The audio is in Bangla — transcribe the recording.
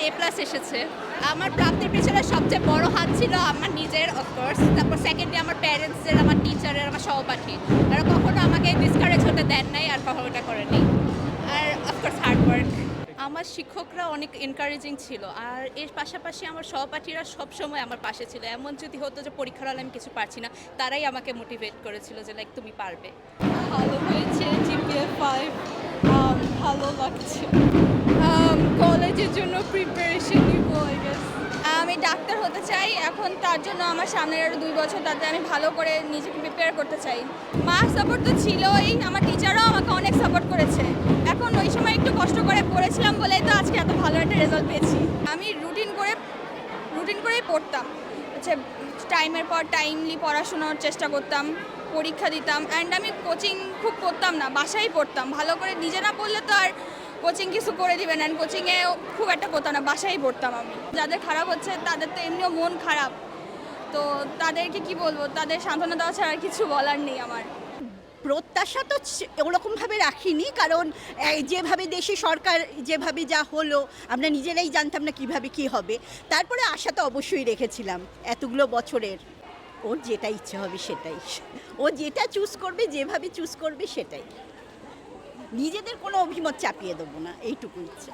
A+ এসেছে। আমার প্রাপ্তির পেছনে সবচেয়ে বড় হাত ছিল আমার নিজের, অফকোর্স। তারপর সেকেন্ডলি আমার প্যারেন্টসের, আমার টিচারের, আমার সহপাঠী। তারা কখনো আমাকে ডিসকারেজ হতে দেন নাই আর কখনো করেনি। আর অফকোর্স হার্ড ওয়ার্ক। আমার শিক্ষকরা অনেক এনকারেজিং ছিল, আর এর পাশাপাশি আমার সহপাঠীরা সবসময় আমার পাশে ছিল। এমন যদি হতো যে পরীক্ষার হলে আমি কিছু পারছি না, তারাই আমাকে মোটিভেট করেছিল যে লাইক তুমি পারবে। ভালো হয়েছে, জিপিএ 5 ভালো লাগছে। কলেজের জন্য প্রিপারেশন নিব আই গেস। আমি ডাক্তার হতে চাই, এখন তার জন্য আমার সামনের আরও 2 বছর, তাতে আমি ভালো করে নিজেকে প্রিপেয়ার করতে চাই। মা সাপোর্ট তো ছিলই, আমার টিচাররাও আমাকে অনেক সাপোর্ট করেছে। এখন ওই সময় একটু কষ্ট করে পড়েছিলাম বলেই তো আজকে এত ভালো একটা রেজাল্ট পেয়েছি। আমি রুটিন করেই পড়তাম, হচ্ছে টাইমের পর টাইমলি পড়াশোনার চেষ্টা করতাম, পরীক্ষা দিতাম। অ্যান্ড আমি কোচিং খুব করতাম না, বাসায় পড়তাম। ভালো করে নিজে না পড়লে তো আর কোচিং কিছু করে দিবেন, অ্যান্ড কোচিংয়ে খুব একটা পড়তাম না, বাসায় পড়তাম আমি। যাদের খারাপ হচ্ছে তাদের তো এমনিও মন খারাপ, তো তাদেরকে কি বলবো, তাদের সান্ত্বনা দেওয়া ছাড়া আর কিছু বলার নেই আমার। প্রত্যাশা তো ওরকমভাবে রাখিনি, কারণ যেভাবে দেশে সরকার যেভাবে যা হলো আমরা নিজেরাই জানতাম না কিভাবে কি হবে। তারপরে আশা তো অবশ্যই রেখেছিলাম এতগুলো বছরের। ওর যেটা ইচ্ছে হবে সেটাই, ও যেটা চুজ করবে, যেভাবে চুজ করবে সেটাই। নিজেদের কোনো অভিমত চাপিয়ে দেবো না, এইটুকু ইচ্ছে।